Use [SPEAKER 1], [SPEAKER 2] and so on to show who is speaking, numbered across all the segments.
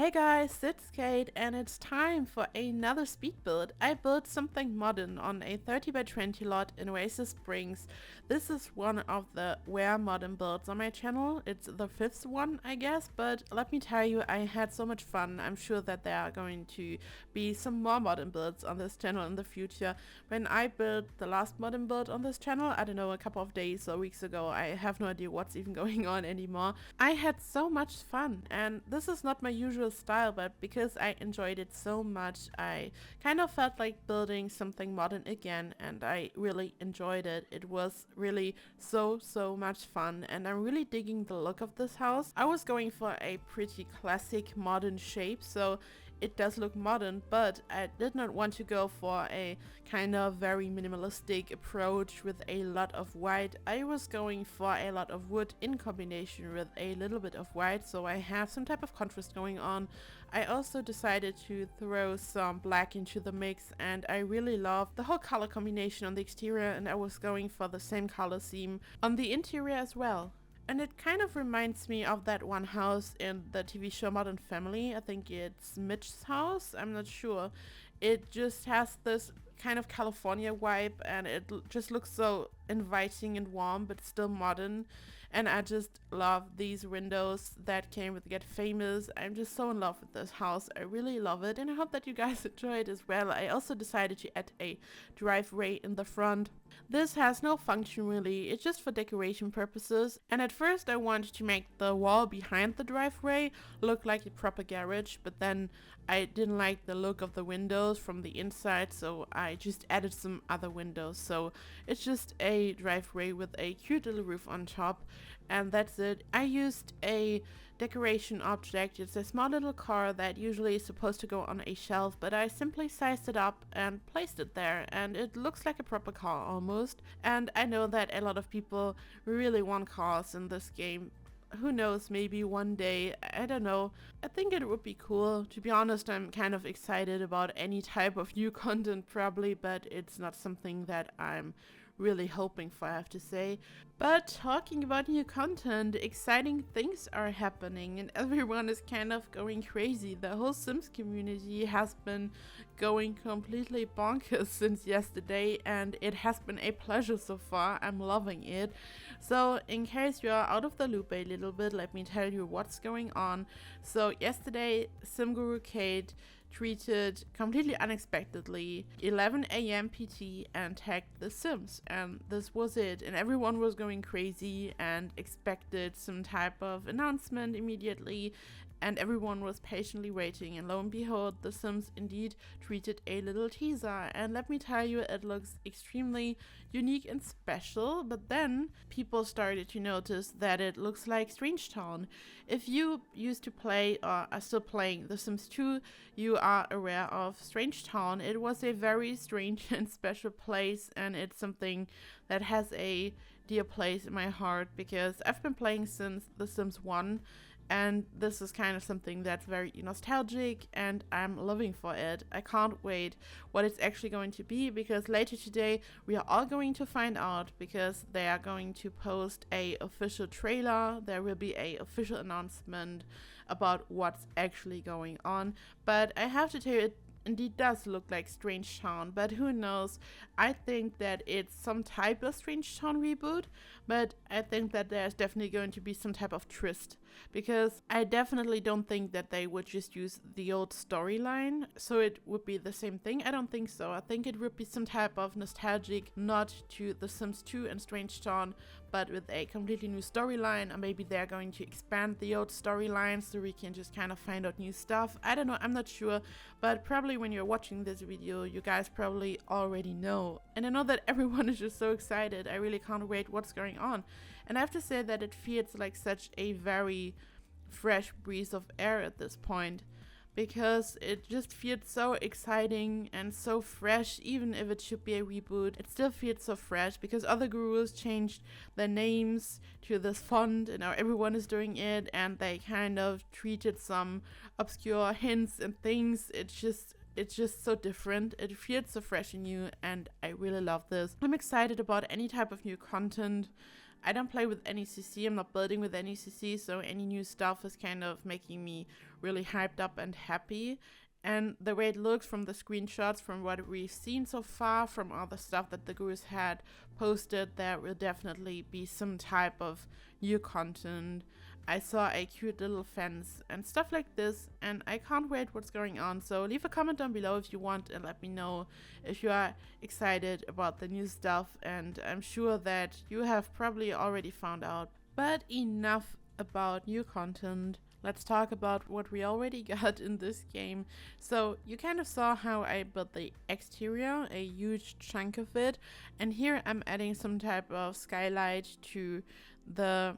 [SPEAKER 1] Hey guys, it's Kate and it's time for another speed build. I built something modern on a 30 by 20 lot in Oasis Springs. This is one of the rare modern builds on my channel. It's the fifth one, I guess, but let me tell you, I had so much fun. I'm sure that there are going to be some more modern builds on this channel in the future. When I built the last modern build on this channel, I don't know, a couple of days or weeks ago, I have no idea what's even going on anymore. I had so much fun, and this is not my usual style, but because I enjoyed it so much, I kind of felt like building something modern again, and I really enjoyed it. It was really so much fun, and I'm really digging the look of this house. I was going for a pretty classic modern shape, so it does look modern, but I did not want to go for a kind of very minimalistic approach with a lot of white. I was going for a lot of wood in combination with a little bit of white, so I have some type of contrast going on. I also decided to throw some black into the mix, and I really love the whole color combination on the exterior, and I was going for the same color scheme on the interior as well. And it kind of reminds me of that one house in the TV show Modern Family. I think it's Mitch's house, I'm not sure. It just has this kind of California vibe, and it just looks so inviting and warm, but still modern. And I just love these windows that came with Get Famous. I'm just so in love with this house. I really love it, and I hope that you guys enjoy it as well. I also decided to add a driveway in the front. This has no function really, it's just for decoration purposes. And at first I wanted to make the wall behind the driveway look like a proper garage, but then I didn't like the look of the windows from the inside, so I just added some other windows. So it's just a driveway with a cute little roof on top, and that's it. I used a decoration object. It's a small little car that usually is supposed to go on a shelf, but I simply sized it up and placed it there, and it looks like a proper car almost. And I know that a lot of people really want cars in this game. Who knows, maybe one day, I don't know. I think it would be cool. To be honest, I'm kind of excited about any type of new content probably, but it's not something that I'm really hoping for, I have to say. But talking about new content, exciting things are happening and everyone is kind of going crazy. The whole Sims community has been going completely bonkers since yesterday, and it has been a pleasure so far. I'm loving it. So in case you're out of the loop a little bit, let me tell you what's going on. So yesterday, Sim Guru Kate tweeted completely unexpectedly 11 a.m. PT and tagged The Sims, and this was it. And everyone was going crazy and expected some type of announcement immediately, and everyone was patiently waiting, and lo and behold, The Sims indeed tweeted a little teaser, and let me tell you, it looks extremely unique and special. But then people started to notice that it looks like Strange Town. If you used to play or are still playing The Sims 2, you are aware of Strange Town. It was a very strange and special place, and it's something that has a dear place in my heart because I've been playing since The Sims 1, and this is kind of something that's very nostalgic, and I'm living for it. I can't wait what it's actually going to be, because later today we are all going to find out, because they are going to post a official trailer. There will be a official announcement about what's actually going on. But I have to tell you, it indeed does look like Strange Town, but who knows. I think that it's some type of Strange Town reboot, but I think that there's definitely going to be some type of twist, because I definitely don't think that they would just use the old storyline so it would be the same thing. I don't think so. I think it would be some type of nostalgic nod to The Sims 2 and Strange Town, but with a completely new storyline, or maybe they're going to expand the old storyline so we can just kind of find out new stuff. I don't know, I'm not sure, but probably when you're watching this video, you guys probably already know. And I know that everyone is just so excited. I really can't wait what's going on. And I have to say that it feels like such a very fresh breeze of air at this point, because it just feels so exciting and so fresh. Even if it should be a reboot, it still feels so fresh, because other gurus changed their names to this font and now everyone is doing it, and they kind of treated some obscure hints and things. It's just so different. It feels so fresh and new, and I really love this. I'm excited about any type of new content. I don't play with any CC, I'm not building with any CC, so any new stuff is kind of making me really hyped up and happy. And the way it looks from the screenshots, from what we've seen so far, from all the stuff that the gurus had posted, there will definitely be some type of new content. I saw a cute little fence and stuff like this, and I can't wait what's going on. So leave a comment down below if you want, and let me know if you are excited about the new stuff, and I'm sure that you have probably already found out. But enough about new content. Let's talk about what we already got in this game. So you kind of saw how I built the exterior, a huge chunk of it. And here I'm adding some type of skylight to the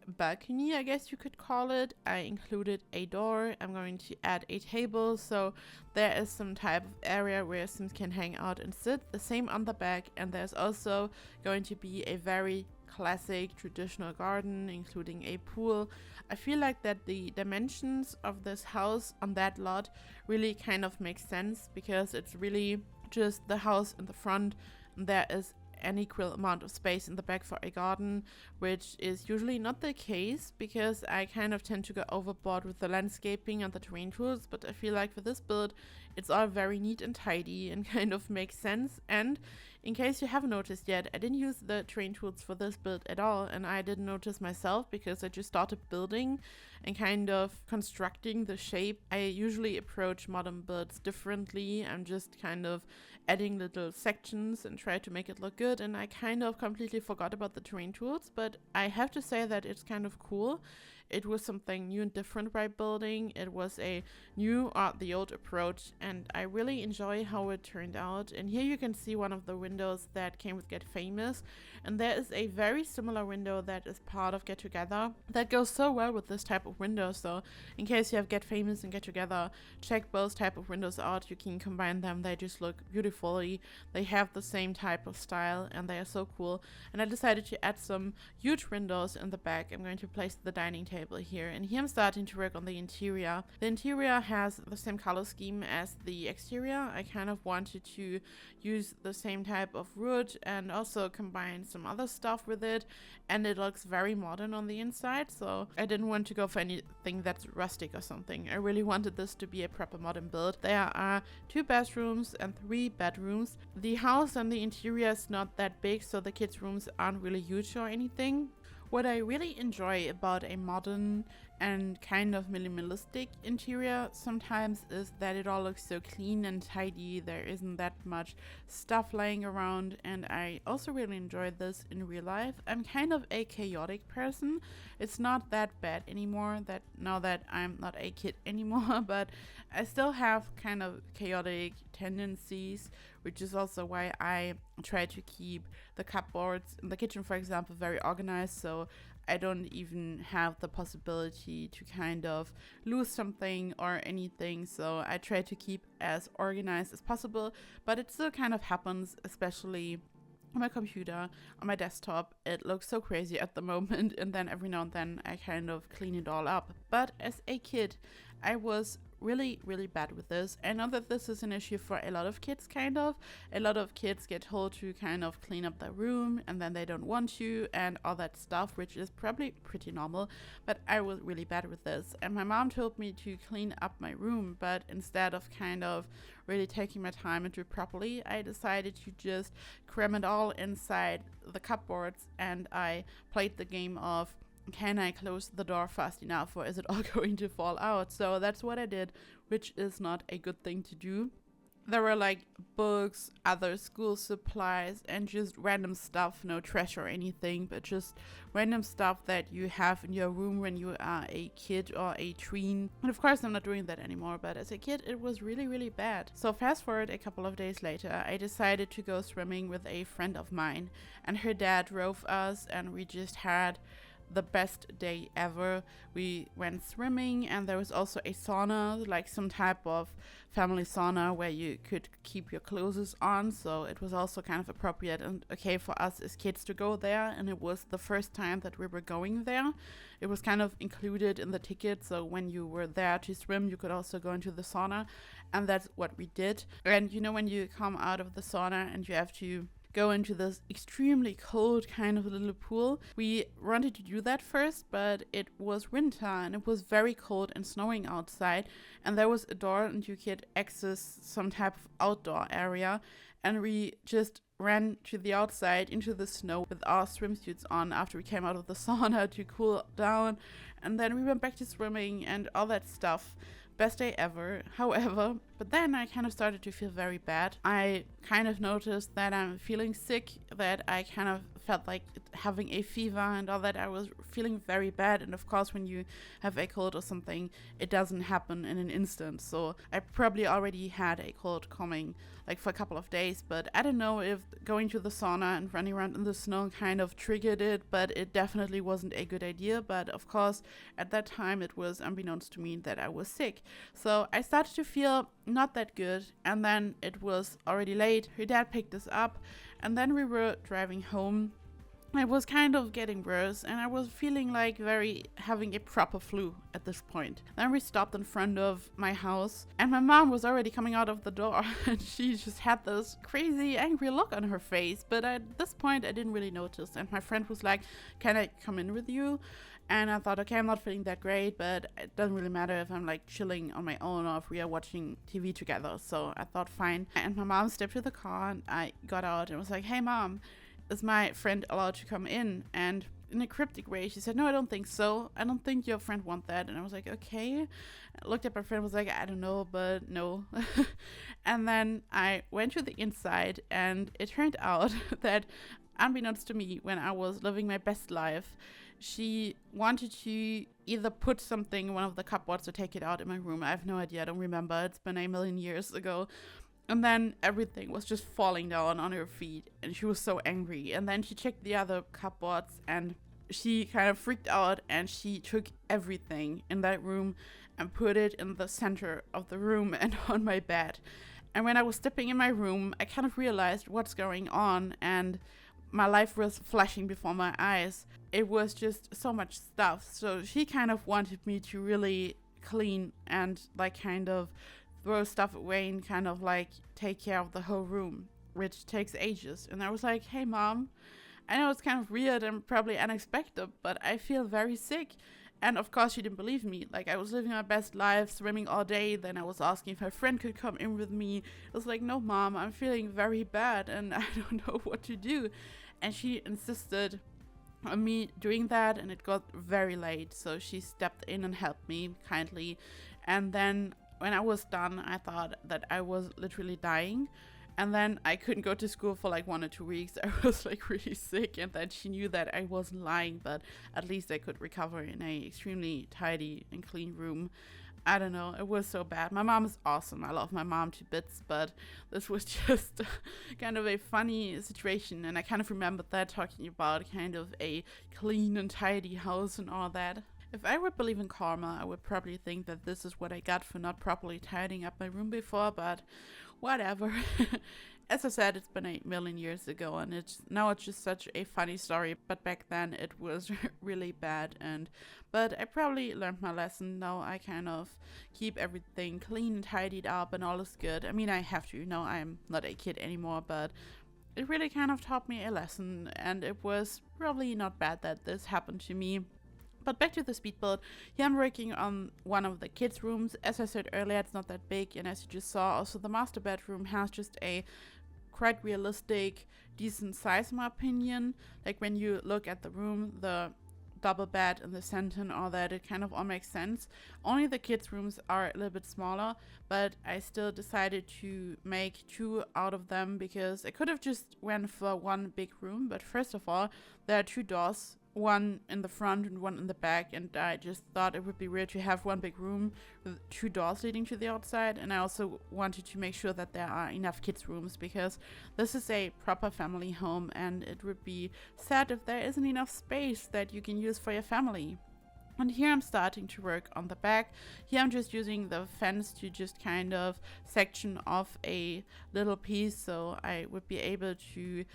[SPEAKER 1] balcony, I guess you could call it. I included a door. I'm going to add a table, so there is some type of area where Sims can hang out and sit. The same on the back, and there's also going to be a very classic traditional garden, including a pool. I feel like that the dimensions of this house on that lot really kind of makes sense, because it's really just the house in the front, and there is an equal amount of space in the back for a garden, which is usually not the case, because I kind of tend to go overboard with the landscaping and the terrain tools. But I feel like for this build it's all very neat and tidy and kind of makes sense. And in case you haven't noticed yet, I didn't use the terrain tools for this build at all, and I didn't notice myself because I just started building and kind of constructing the shape. I usually approach modern builds differently. I'm just kind of adding little sections and try to make it look good, and I kind of completely forgot about the terrain tools. But I have to say that it's kind of cool. It was something new and different by building. It was a new the old approach, and I really enjoy how it turned out. And here you can see one of the windows that came with Get Famous, and there is a very similar window that is part of Get Together that goes so well with this type of window. So in case you have Get Famous and Get Together, check both type of windows out. You can combine them. They just look beautifully. They have the same type of style, and they are so cool. And I decided to add some huge windows in the back. I'm going to place the dining table here, and here I'm starting to work on the interior. The interior has the same color scheme as the exterior. I kind of wanted to use the same type of wood and also combine some other stuff with it, and it looks very modern on the inside, so I didn't want to go for anything that's rustic or something. I really wanted this to be a proper modern build. There are 2 bathrooms and 3 bedrooms. The house and the interior is not that big, so the kids' rooms aren't really huge or anything. What I really enjoy about a modern and kind of minimalistic interior sometimes is that it all looks so clean and tidy. There isn't that much stuff lying around, and I also really enjoy this in real life. I'm kind of a chaotic person. It's not that bad anymore that now that I'm not a kid anymore, but I still have kind of chaotic tendencies, which is also why I try to keep the cupboards in the kitchen, for example, very organized, so I don't even have the possibility to kind of lose something or anything. So I try to keep as organized as possible, but it still kind of happens, especially on my computer, on my desktop. It looks so crazy at the moment, and then every now and then I kind of clean it all up. But as a kid, I was really bad with this. I know that this is an issue for a lot of kids, kind of. A lot of kids get told to kind of clean up their room, and then they don't want to, and all that stuff, which is probably pretty normal. But I was really bad with this, and my mom told me to clean up my room, but instead of kind of really taking my time and do it properly, I decided to just cram it all inside the cupboards, and I played the game of, can I close the door fast enough, or is it all going to fall out? So that's what I did, which is not a good thing to do. There were like books, other school supplies, and just random stuff, no trash or anything, but just random stuff that you have in your room when you are a kid or a tween. And of course I'm not doing that anymore, but as a kid it was really bad. So fast forward a couple of days later, I decided to go swimming with a friend of mine, and her dad drove us, and we just had the best day ever. We went swimming, and there was also a sauna, like some type of family sauna where you could keep your clothes on, so it was also kind of appropriate and okay for us as kids to go there. And it was the first time that we were going there. It was kind of included in the ticket, so when you were there to swim you could also go into the sauna, and that's what we did. And you know, when you come out of the sauna and you have to go into this extremely cold kind of little pool. We wanted to do that first, but it was winter and it was very cold and snowing outside, and there was a door and you could access some type of outdoor area, and we just ran to the outside into the snow with our swimsuits on after we came out of the sauna to cool down, and then we went back to swimming and all that stuff. Best day ever. However, but then I kind of started to feel very bad. I kind of noticed that I'm feeling sick, that I kind of felt like having a fever and all that. I was feeling very bad, and of course when you have a cold or something, it doesn't happen in an instant. So I probably already had a cold coming like for a couple of days, but I don't know if going to the sauna and running around in the snow kind of triggered it, but it definitely wasn't a good idea. But of course at that time it was unbeknownst to me that I was sick. So I started to feel not that good, and then it was already late. Her dad picked us up, and then we were driving home. I was kind of getting worse, and I was feeling like having a proper flu at this point. Then we stopped in front of my house, and my mom was already coming out of the door, and she just had this crazy angry look on her face. But at this point I didn't really notice, and my friend was like, "Can I come in with you?" And I thought, okay, I'm not feeling that great, but it doesn't really matter if I'm like chilling on my own or if we are watching TV together. So I thought, fine. And my mom stepped to the car, and I got out and was like, "Hey mom, is my friend allowed to come in?" And in a cryptic way she said, "No, I don't think so. I don't think your friend want that." And I was like, okay. I looked at my friend, was like, "I don't know, but no." And then I went to the inside, and it turned out that unbeknownst to me, when I was living my best life, she wanted to either put something in one of the cupboards or take it out in my room. I have no idea. I don't remember. It's been a million years ago. And then everything was just falling down on her feet, and she was so angry. And then she checked the other cupboards, and she kind of freaked out, and she took everything in that room and put it in the center of the room and on my bed. And when I was stepping in my room, I kind of realized what's going on, and my life was flashing before my eyes. It was just so much stuff. So she kind of wanted me to really clean and like kind of throw stuff away and kind of like take care of the whole room, which takes ages. And I was like, "Hey mom, I know it's kind of weird and probably unexpected, but I feel very sick." And of course she didn't believe me. Like, I was living my best life, swimming all day. Then I was asking if her friend could come in with me. I was like, "No mom, I'm feeling very bad and I don't know what to do." And she insisted on me doing that, and it got very late. So she stepped in and helped me kindly. And then when I was done, I thought that I was literally dying. And then I couldn't go to school for like 1 or 2 weeks. I was like really sick, and then she knew that I wasn't lying, but at least I could recover in a extremely tidy and clean room. I don't know, it was so bad. My mom is awesome. I love my mom to bits, but this was just kind of a funny situation, and I kind of remembered that, talking about kind of a clean and tidy house and all that. If I would believe in karma, I would probably think that this is what I got for not properly tidying up my room before, but whatever. As I said, it's been 8 million years ago, and it's just such a funny story, but back then it was really bad. But I probably learned my lesson. Now I kind of keep everything clean and tidied up, and all is good. I mean, I have to. No, I'm not a kid anymore, but it really kind of taught me a lesson, and it was probably not bad that this happened to me. But back to the speedboat. Here I'm working on one of the kids' rooms. As I said earlier, it's not that big, and as you just saw, also the master bedroom has just a quite realistic, decent size in my opinion. Like, when you look at the room, the double bed in the center and all that, it kind of all makes sense. Only the kids' rooms are a little bit smaller, but I still decided to make 2 out of them because I could have just went for one big room. But first of all, there are 2 doors, one in the front and one in the back, and I just thought it would be weird to have one big room with 2 doors leading to the outside. And I also wanted to make sure that there are enough kids' rooms, because this is a proper family home, and it would be sad if there isn't enough space that you can use for your family. And here I'm starting to work on the back. Here I'm just using the fence to just kind of section off a little piece, so I would be able to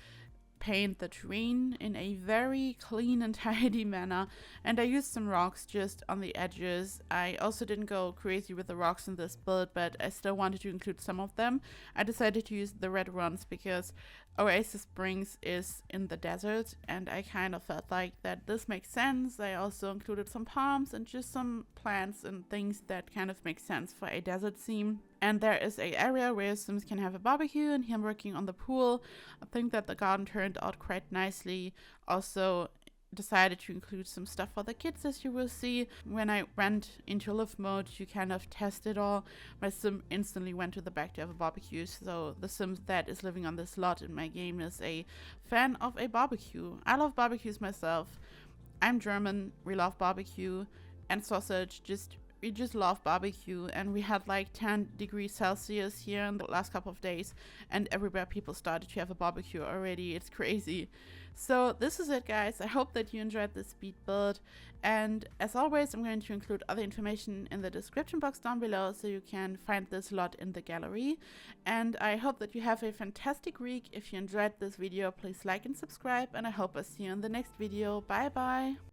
[SPEAKER 1] paint the terrain in a very clean and tidy manner. And I used some rocks just on the edges. I also didn't go crazy with the rocks in this build, but I still wanted to include some of them. I decided to use the red ones because Oasis Springs is in the desert, and I kind of felt like that this makes sense. I also included some palms and just some plants and things that kind of make sense for a desert theme. And there is an area where Sims can have a barbecue, and here I'm working on the pool. I think that the garden turned out quite nicely. Also decided to include some stuff for the kids, as you will see. When I went into live mode to kind of test it all, my sim instantly went to the back to have a barbecue. So the sim that is living on this lot in my game is a fan of a barbecue. I love barbecues myself. I'm German, we love barbecue and sausage. We just love barbecue, and we had like 10 degrees Celsius here in the last couple of days, and everywhere people started to have a barbecue already. It's crazy. So this is it, guys. I hope that you enjoyed this speed build, and as always, I'm going to include other information in the description box down below so you can find this lot in the gallery. And I hope that you have a fantastic week. If you enjoyed this video, please like and subscribe, and I hope I see you in the next video. Bye bye.